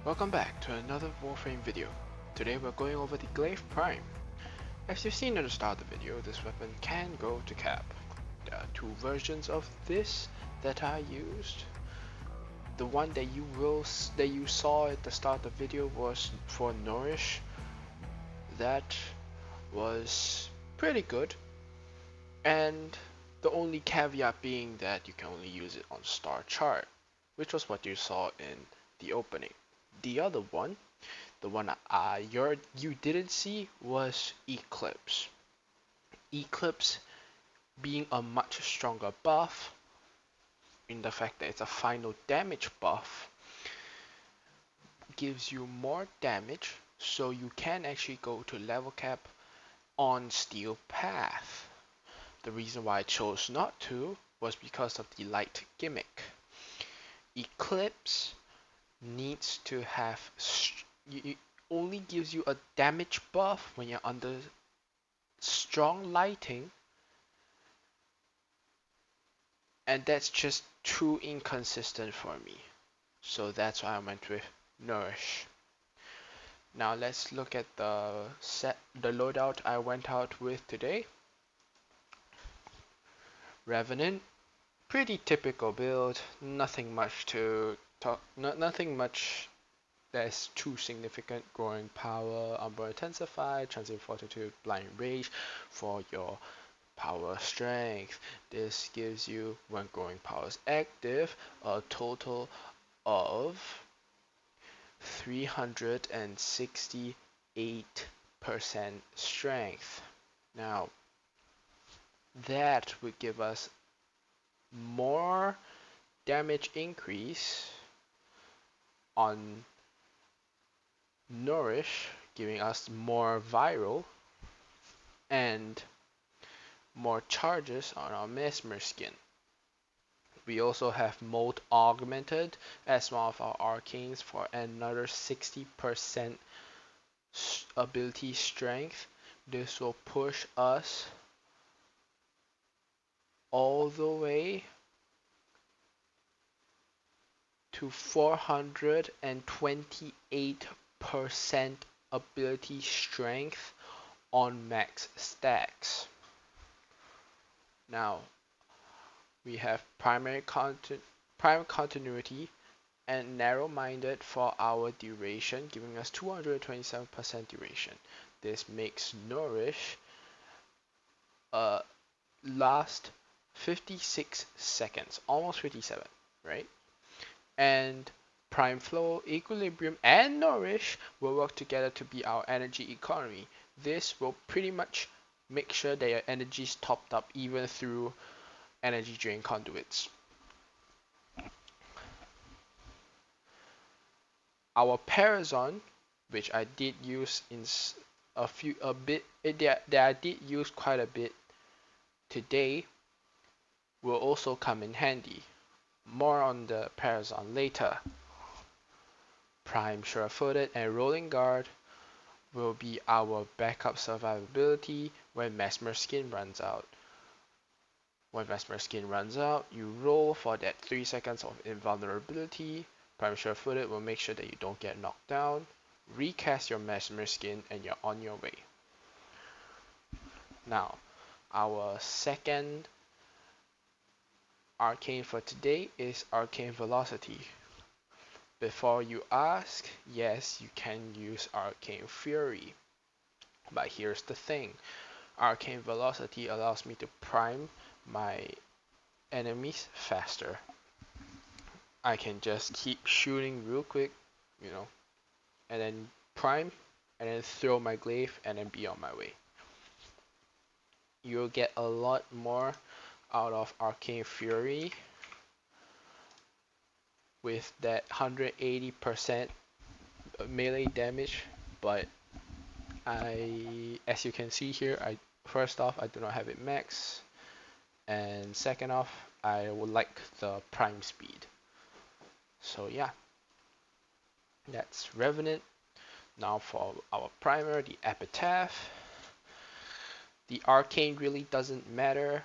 Welcome back to another Warframe video. Today we're going over the Glaive Prime. As you've seen at the start of the video, this weapon can go to cap. There are two versions of this that I used. The one that you saw at the start of the video was for Nourish. That was pretty good, and the only caveat being that you can only use it on Star Chart, which was what you saw in the opening. The other one, the one you didn't see, was Eclipse. Eclipse being a much stronger buff in the fact that it's a final damage buff, gives you more damage, so you can actually go to level cap on Steel Path. The reason why I chose not to was because of the light gimmick. Eclipse needs to have it only gives you a damage buff when you're under strong lighting, and that's just too inconsistent for me. So that's why I went with Nourish. Now let's look at the loadout I went out with today. Revenant, pretty typical build, nothing much to talk, nothing much that's too significant. Growing power, Umbra Intensify, Transient Fortitude, Blind Rage for your power strength. This gives you, when growing power is active, a total of 368% strength. Now, that would give us more damage increase on Nourish, giving us more viral and more charges on our Mesmer skin. We also have Mold Augmented as one of our arcanes for another 60% ability strength. This will push us all the way to 428% ability strength on max stacks. Now, we have primary continuity and narrow-minded for our duration, giving us 227% duration. This makes Nourish last 56 seconds, almost 57, right? And Prime Flow, Equilibrium, and Nourish will work together to be our energy economy. This will pretty much make sure that your energy is topped up even through energy drain conduits. Our Parazon, which I did use in that I did use quite a bit today, will also come in handy. More on the Parazon later. Prime Sure-Footed and Rolling Guard will be our backup survivability when Mesmer Skin runs out. When Mesmer Skin runs out, you roll for that 3 seconds of invulnerability. Prime Sure-Footed will make sure that you don't get knocked down. Recast your Mesmer Skin and you're on your way. Now, our second arcane for today is Arcane Velocity. Before you ask, yes, you can use Arcane Fury. But here's the thing. Arcane Velocity allows me to prime my enemies faster. I can just keep shooting real quick, and then prime, and then throw my glaive, and then be on my way. You'll get a lot more out of Arcane Fury with that 180% melee damage, but as you can see here, first off, I do not have it max, and second off, I would like the prime speed. So yeah, that's Revenant. Now for our primer, the Epitaph. The arcane really doesn't matter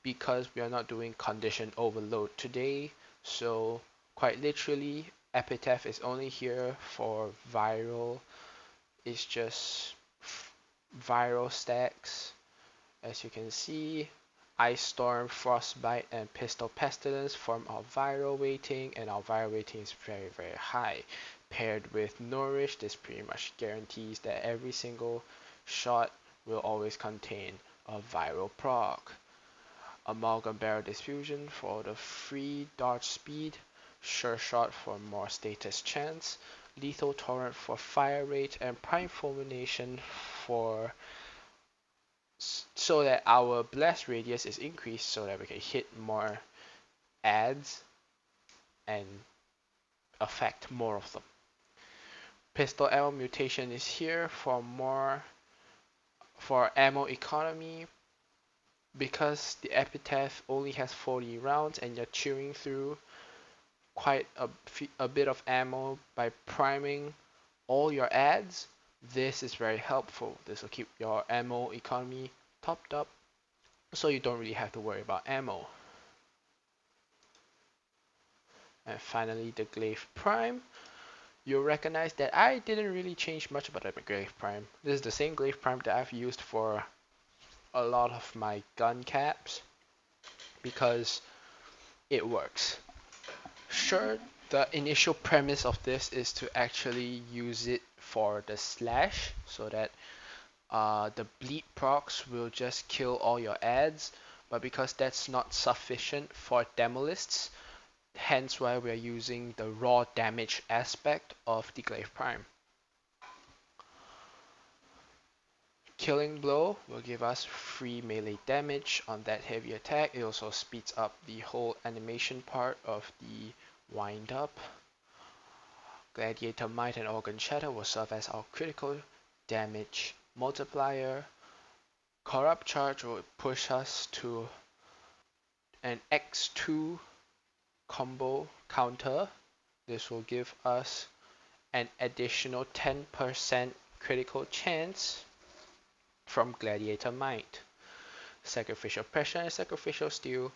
because we are not doing condition overload today, so quite literally epitaph is only here for viral. It's just viral stacks. As you can see, Ice Storm, Frostbite, and Pistol Pestilence form our viral weighting, and our viral weighting is very, very high. Paired with Nourish, this pretty much guarantees that every single shot will always contain a viral proc. Amalgam Barrel Diffusion for the free dodge speed, Sure Shot for more status chance, Lethal Torrent for fire rate, and Prime Fulmination for so that our blast radius is increased so that we can hit more ads and affect more of them. Pistol ammo mutation is here for ammo economy because the epitaph only has 40 rounds and you're chewing through quite a bit of ammo by priming all your ads. This is very helpful. This will keep your ammo economy topped up so you don't really have to worry about ammo. And finally, the Glaive Prime. You'll recognize that I didn't really change much about the Glaive Prime. This is the same Glaive Prime that I've used for a lot of my gun caps because it works. Sure, the initial premise of this is to actually use it for the slash so that the bleed procs will just kill all your ads, but because that's not sufficient for demolists, hence why we're using the raw damage aspect of the Glaive Prime. Killing Blow will give us free melee damage on that heavy attack. It also speeds up the whole animation part of the wind up. Gladiator Might and Organ Shatter will serve as our critical damage multiplier. Corrupt Charge will push us to an X2 combo counter. This will give us an additional 10% critical chance from Gladiator Might. Sacrificial Pressure and Sacrificial Steel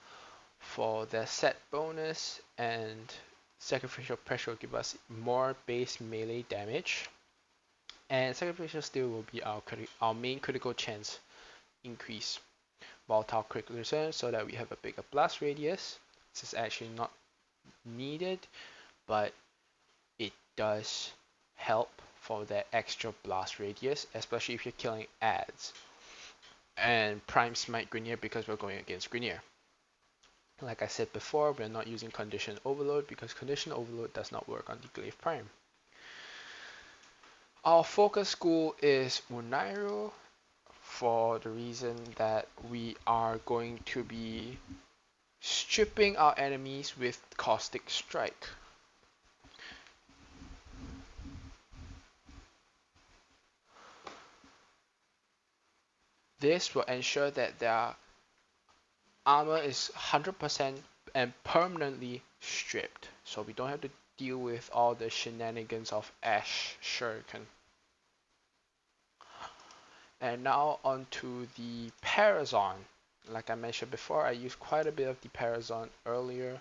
for the set bonus, and Sacrificial Pressure will give us more base melee damage, and Sacrificial Steel will be our main critical chance increase. Volatile Critical Return so that we have a bigger blast radius. This is actually not needed, but it does help for that extra blast radius, especially if you're killing ads. And Prime Smite Grineer because we're going against Grineer. Like I said before, we're not using Condition Overload because Condition Overload does not work on the Glaive Prime. Our focus school is Unairu for the reason that we are going to be stripping our enemies with Caustic Strike. This will ensure that their armor is 100% and permanently stripped, so we don't have to deal with all the shenanigans of Ash Shuriken. And now onto the Parazon. Like I mentioned before, I used quite a bit of the Parazon earlier.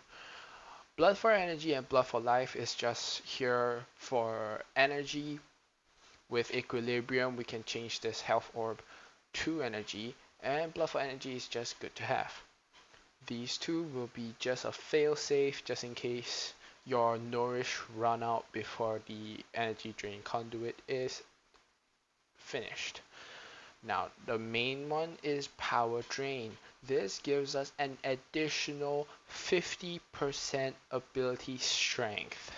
Blood for Energy and Blood for Life is just here for energy. With Equilibrium, we can change this health orb to energy, and Blood for Energy is just good to have. These two will be just a fail-safe just in case your Nourish run out before the energy drain conduit is finished. Now the main one is Power Drain. This gives us an additional 50% ability strength.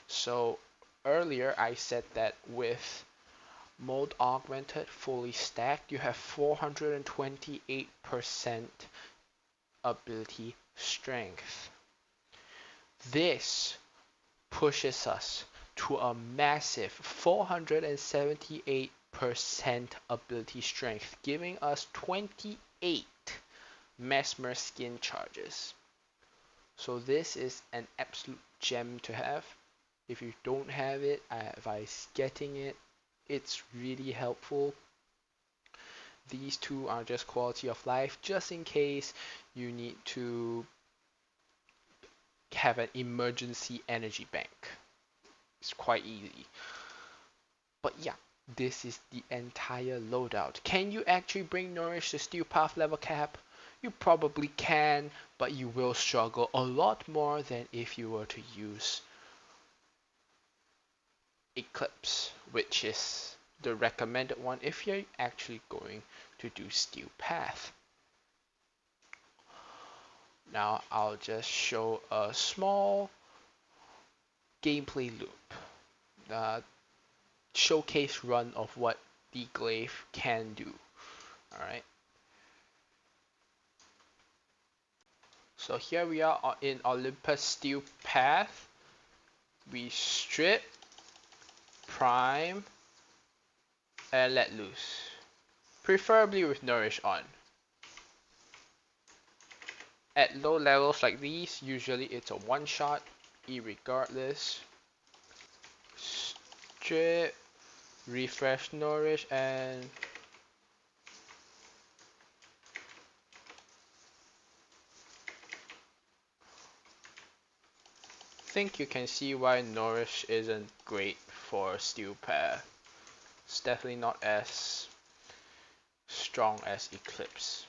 So earlier I said that with Mode Augmented fully stacked, you have 428% ability strength. This pushes us to a massive 478% ability strength, giving us 28 Mesmer skin charges. So this is an absolute gem to have. If you don't have it, I advise getting it. It's really helpful. These two are just quality of life, just in case you need to have an emergency energy bank. It's quite easy. But yeah, this is the entire loadout. Can you actually bring Nourish to Steel Path level cap? You probably can, but you will struggle a lot more than if you were to use Eclipse, which is the recommended one if you're actually going to do Steel Path. Now I'll just show a small gameplay loop, showcase run of what the Glaive can do. Alright, so here we are in Olympus Steel Path. We strip, prime, and let loose. Preferably with Nourish on. At low levels like these, usually it's a one shot, irregardless. Strip, refresh Nourish, and think you can see why Nourish isn't great for Steel Path. It's definitely not as strong as Eclipse.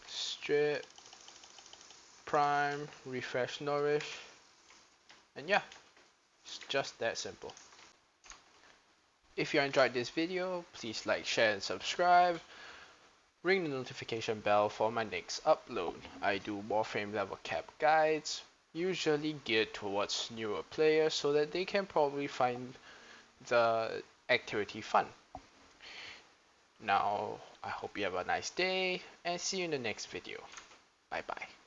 Strip, prime, refresh, nourish, and yeah, it's just that simple. If you enjoyed this video, please like, share, and subscribe. Ring the notification bell for my next upload. I do Warframe level cap guides, usually geared towards newer players so that they can probably find the activity fun. Now, I hope you have a nice day and see you in the next video. Bye bye.